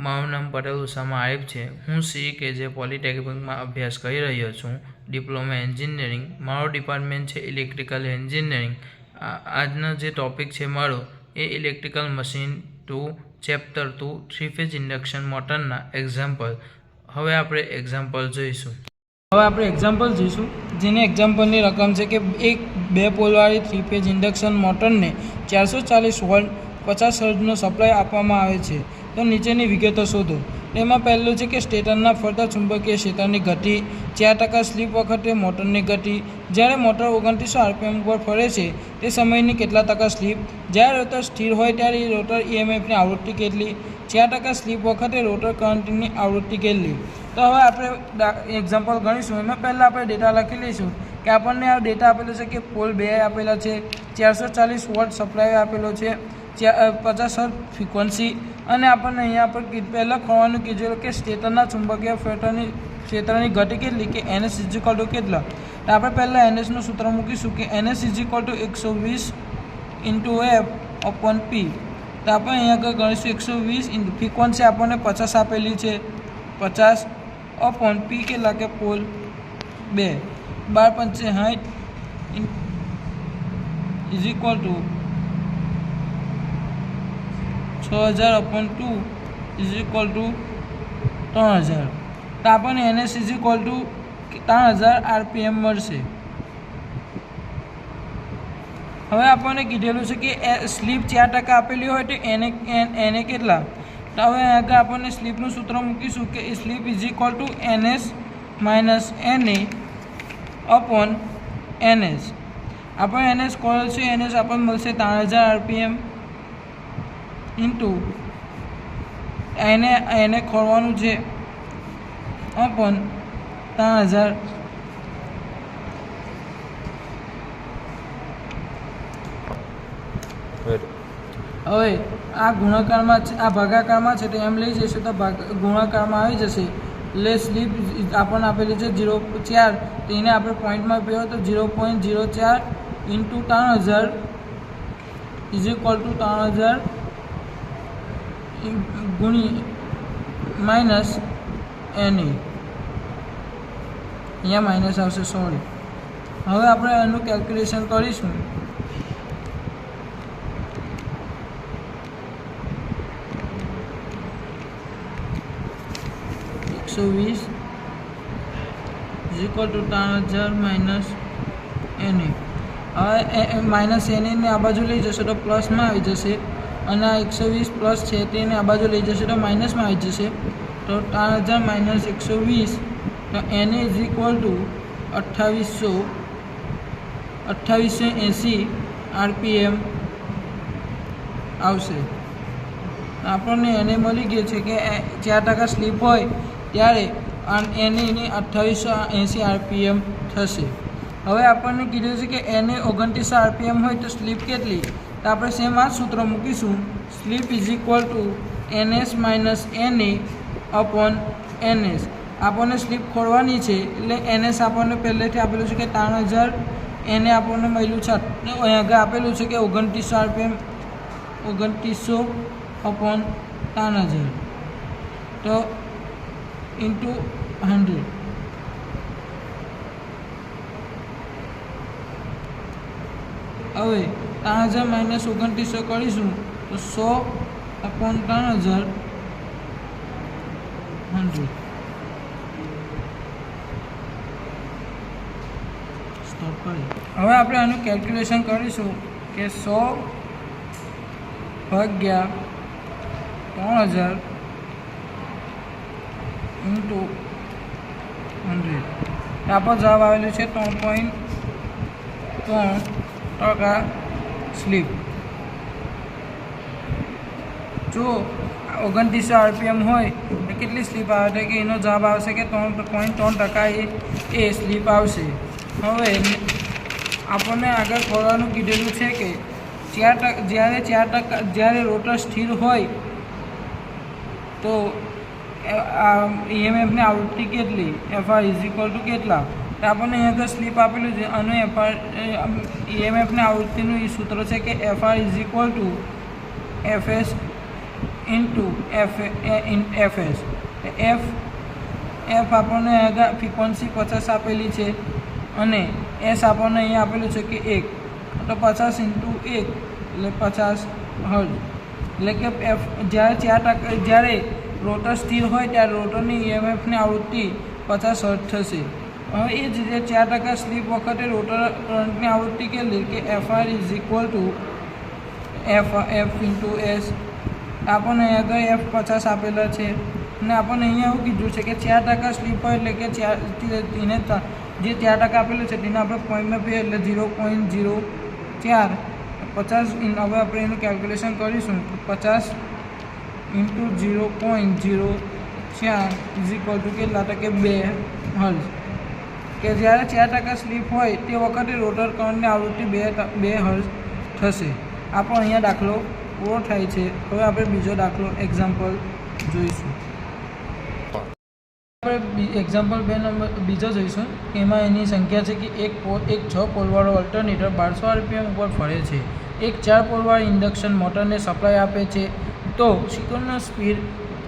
મારું નામ પટેલ ઉસામા આરિફ છે। હું સી કે જે પોલિટેકનિકમાં અભ્યાસ કરી રહ્યો છું, ડિપ્લોમા એન્જિનિયરિંગ। મારો ડિપાર્ટમેન્ટ છે ઇલેક્ટ્રિકલ એન્જિનિયરિંગ। આજનો જે ટૉપિક છે મારો એ electrical machine 2 chapter 2 3 phase induction મોટરના એક્ઝામ્પલ। હવે આપણે એક્ઝામ્પલ જોઈશું। જેની એક્ઝામ્પલની રકમ છે કે એક 2 પોલવાળી 3 ફેઝ ઇન્ડક્શન મોટરને 440 વોલ્ટ 50 હર્ટ્ઝનો સપ્લાય આપવામાં આવે છે। તો નીચેની વિગતો શોધો। એમાં પહેલું છે કે સ્ટેટરના ફરતા ચુંબકીય ક્ષેત્રની ગતિ, 4% સ્લીપ વખતે મોટરની ગતિ, જ્યારે મોટર 2900 RPM પર ફરે છે તે સમયની કેટલા ટકા સ્લીપ, જ્યારે રોટર સ્થિર હોય ત્યારે રોટર EMFની આવૃત્તિ કેટલી, 4% સ્લીપ વખતે રોટર કરંટની આવૃત્તિ કેટલી। તો હવે આપણે એક્ઝામ્પલ ગણીશું। એમાં પહેલાં આપણે ડેટા લખી લઈશું કે આપણને આ ડેટા આપેલો છે કે પોલ 2 આપેલા છે, 440 વોલ્ટ સપ્લાય આપેલો છે, 50 હર્ટ્ઝ ફ્રીક્વન્સી, અને આપણને અહીંયા પર પહેલાં ખોવાનું કીધેલું કે સ્ટેટરના ચુંબકીય ક્ષેત્રની ગતિ કેટલી, કે NS કેટલા। તો આપણે પહેલાં NSનું સૂત્ર મૂકીશું કે NS 120 × F/P। તો આપણે અહીંયા આગળ ગણીશું 120 ફ્રીક્વન્સી આપણને 50 આપેલી છે, 50/P કેટલા કે પોલ 2 12×5 = 6000/2 = 3000। તો આપણને NS 3000 RPM મળશે। હવે આપણને કીધેલું છે કે સ્લીપ 4% આપેલી હોય તો એને કેટલા। તો હવે આગળ આપણને સ્લીપનું સૂત્ર મૂકીશું કે સ્લીપ NS - NA/NS। આપણે NS ખોલેલ છે, NS આપણને મળશે 3000 RPM ઇન્ટુ એને ખોલવાનું છે અપોન 3000। હવે આ ગુણાકારમાં આ ભાગાકારમાં છે તો એમ લઈ જઈશું તો ગુણાકારમાં આવી જશે। એટલે સ્લીપ આપણને આપેલી છે 0.4, તો એને આપણે પોઈન્ટમાં પીવો તો 0.04 ઇન્ટુ 3000 = 3000 માઇનસ NA। અહીંયા માઇનસ આવશે, સોરી। હવે આપણે એનું કેલ્ક્યુલેશન કરીશું। -120 = 3000 માઇનસ NA। હવે માઇનસ NA ને આ બાજુ લઈ જશે તો પ્લસમાં આવી જશે, અને આ 120 પ્લસ છે તેને આ બાજુ લઈ જશે તો માઇનસમાં આવી જશે। તો 3000 માઇનસ 120 તો NA = 2880 RPM આવશે। આપણને NA મળી ગયું છે કે 4% સ્લીપ હોય ત્યારે NA ની 2880 RPM થશે। હવે આપણને કીધું છે કે NA 2900 RPM હોય તો સ્લીપ કેટલી। તો આપણે સેમ આ સૂત્ર મૂકીશું, સ્લીપ NS - NA/NS। આપણને સ્લીપ ખોલવાની છે એટલે NS આપણને પહેલેથી આપેલું છે કે 3000, NA આપણને મળ્યું છે અહીં આગળ આપેલું છે કે 2900 RPM, 2900/3000 તો ઇન્ટુ 100। હવે 3000 માઇનસ 2900 કરીશું તો 100/3000 100। સ્ટોપ કરી હવે આપણે આનું કેલ્ક્યુલેશન કરીશું કે 100/3000 ઇન્ટુ 100। આપણો જવાબ આવેલો છે 3.3% સ્લીપ। જો 2900 RPM હોય તો કેટલી સ્લીપ આવે કે એનો જવાબ આવશે કે 3.3% એ સ્લીપ આવશે। હવે આપણને આગળ ખોલવાનું કીધેલું છે કે 4% જ્યારે રોટર સ્થિર હોય તો EMFની આવૃત્તિ કેટલી, FR = કેટલા। તો આપણને અહીં આગળ સ્લીપ આપેલું છે અને EMFની આવૃત્તિનું એ સૂત્ર છે કે FR = FS into FS. F આપણને આગળ ફ્રિકવન્સી 50 આપેલી છે અને એસ આપણને અહીંયા આપેલું છે કે 1, તો 50 ઇન્ટુ 1 એટલે 50 હર્ટ્ઝ. એટલે કે એફ જ્યારે રોટર સ્થિર હોય ત્યારે રોટરની ઈએમએફની આવૃત્તિ 50 હર્ટ્ઝ થશે. હવે એ જ રીતે 4% સ્લીપ વખતે રોટર કરંટની આવૃત્તિ કેટલી કે FR is equal to f into S. આપણને આગળ એફ 50 આપેલા છે અને આપણને અહીંયા એવું કીધું છે કે 4% સ્લીપ હોય એટલે કે એને જે 4% આપેલું છે તેને આપણે પોઈન્ટમાં ફેર એટલે 0.04 50. હવે આપણે એનું કેલ્ક્યુલેશન કરીશું. 50 ઇન્ટુ 0.04 ઇઝ ઇક્વલ ટુ કેટલા તો કે 2 હર્ટ્ઝ. કે જ્યારે 4% સ્લીપ હોય તે વખતે રોટર કરંટની આવૃત્તિ 2 હર્ટ્ઝ થશે. આપણો અહીંયા દાખલો પૂરો થાય છે. હવે આપણે બીજો દાખલો એક્ઝામ્પલ જોઈશું. આપણે એક્ઝામ્પલ બીજો જોઈશું. એમાં એની સંખ્યા છે કે એક 6 પોલવાળો અલ્ટરનેટર 1200 RPM ઉપર ફરે છે. એક 4 પોલવાળી ઇન્ડક્શન મોટરને સપ્લાય આપે છે. તો સિંક્રોનસ સ્પીડ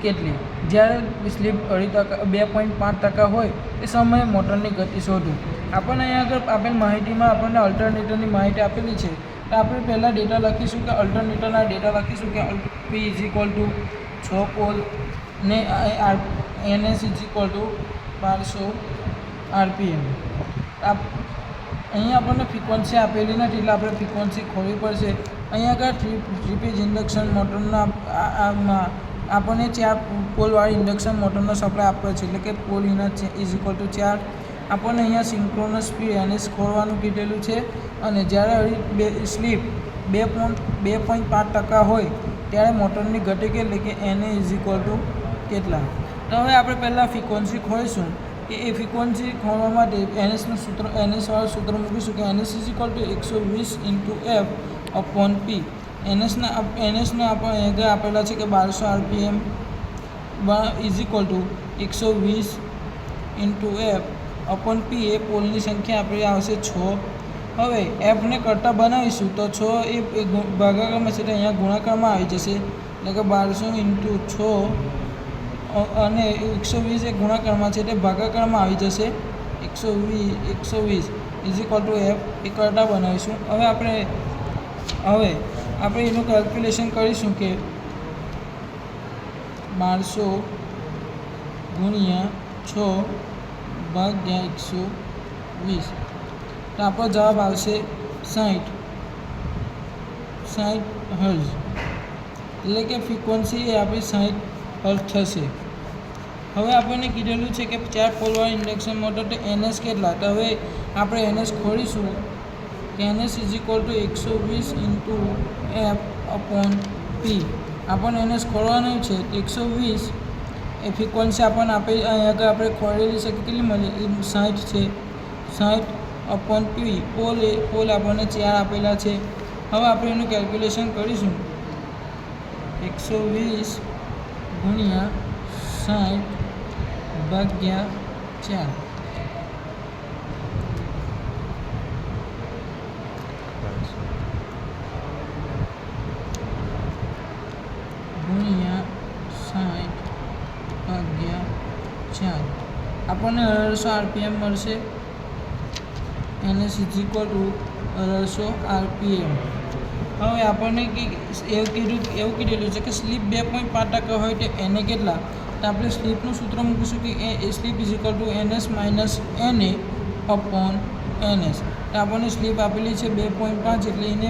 કેટલી? જ્યારે સ્લીપ 2.5% હોય એ સમયે મોટરની ગતિ શોધો. આપણને અહીંયા આગળ આપેલ માહિતીમાં આપણને અલ્ટરનેટરની માહિતી આપેલી છે. તો આપણે પહેલાં ડેટા લખીશું કે અલ્ટરનેટરના ડેટા લખીશું કે P is equal to 6 pole ને NS is equal to 1200 RPM. અહીંયા આપણને ફ્રિકવન્સી આપેલી નથી એટલે આપણે ફ્રિકવન્સી ખોલવી પડશે. અહીંયા આગળ 3 ફેઝ ઇન્ડક્શન મોટરના આપણને 4 પોલવાળી ઇન્ડક્શન મોટરનો સપ્લાય આપ્યો છે એટલે કે પોલ ઇઝ ઇક્વલ ટુ 4. આપણને અહીંયા સિંક્રોનસ સ્પીડ NS ખોલવાનું કીધેલું છે અને જ્યારે સ્લીપ 2.5% હોય ત્યારે મોટરની ગતિ કેટલી કે NA ઇઝ ઇક્વલ ટુ કેટલા. તો હવે આપણે પહેલાં ફ્રિકવન્સી ખોલીશું કે એ ફ્રિકવન્સી ખોલવા માટે NS વાળું સૂત્ર મૂકીશું કે NS is equal two 120 into F upon P. NSના આપણે આગળ આપેલા છે કે 1200 RPM is equal two 120 into F upon P. એ પોલની સંખ્યા આપણી આવશે 6. હવે એફને કરતાં બનાવીશું તો 6 એ ભાગાકારમાં છે તો અહીંયા ગુણાકારમાં આવી જશે એટલે કે 1200 ઇન્ટુ 6 અને 120 એ ગુણાકારમાં છે તે ભાગાકારમાં આવી જશે 120 ઇઝ ઇક્વલ ટુ એફ. એ કરતાં બનાવીશું. હવે આપણે એનું કેલ્ક્યુલેશન કરીશું કે 1200 ગુણ્યા 6 ભાગ્યા 120 તો આપણો જવાબ આવશે 60 હર્ટ્ઝ. એટલે કે ફ્રિકવન્સી એ આપણી 60 હર્ટ્ઝ થશે. હવે આપણને કીધેલું છે કે 4 પોલવાળી ઇન્ડક્શન મોટર તો NS કેટલા. તો હવે આપણે NS ખોલીશું કે NS is equal two 120 into F upon P. આપણને NS ખોલવાનું છે 120 એ ફ્રિકવન્સી આપણને અહીંયા આગળ આપણે ખોલેલી છે કેટલી મળી 60 છે. 60 અપોન P. પોલ આપણને 4 આપેલા છે. હવે આપણે એનું કેલ્ક્યુલેશન કરીશું. 120 ગુણ્યા 60 ભાગ્યા 4 ગુણ્યા 60 ભાગ્યા 4 આપણને 1800 RPM મળશે. NS is equal two 1800 RPM. હવે આપણને એવું કીધેલું છે કે સ્લીપ 2.5% હોય તો એને કેટલા. તો આપણે સ્લીપનું સૂત્ર મૂકીશું કે slip is equal to NS minus NA upon NS. તો આપણને સ્લીપ આપેલી છે 2.5 એટલે એને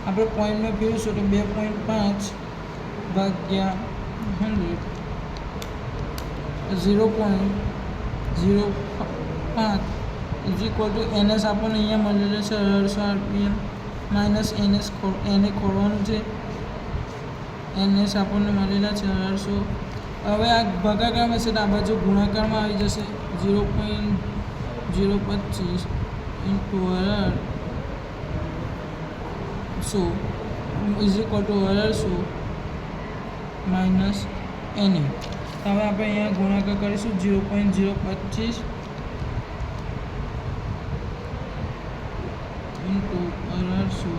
આપણે પોઈન્ટમાં ફેરવીશું તો 2.5 ભાગ્યા 100 0.05 ઇઝ ઇક્વલ ટુ NS આપણને અહીંયા મળેલું છે 1800 RPM માઇનસ એને ખોલવાનું છે. NS આપણને મળેલા છે 1800. હવે આ ભાગાકારમાં છે તો આ બાજુ ગુણાકારમાં આવી જશે 0.025 into 1800 is equal two 1800 minus NA. હવે આપણે અહીંયા ગુણાકાર કરીશું 0.025 ઇન્ટુ 1800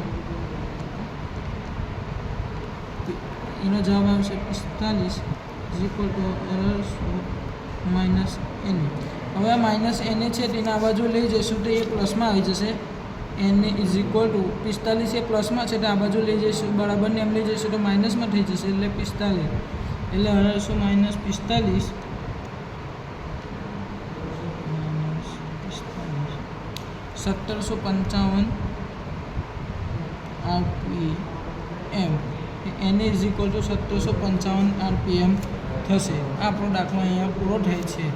એનો જવાબ આવશે 45 માઇનસ એને. હવે આ માઇનસ એને છે તેને આ બાજુ લઈ જઈશું તો એ પ્લસમાં આવી જશે. એને ઇઝ ઇક્વલ ટુ 45 એ પ્લસમાં છે તો આ બાજુ લઈ જઈશું બરાબરને એમ લઈ જઈશું તો માઇનસમાં થઈ જશે એટલે 45 એટલે 1800 માઇનસ 45 1755 RPM. એને ઇઝ ઇક્વલ ટુ 1755 RPM થશે. આપણો દાખલો અહીંયા પૂરો થાય છે.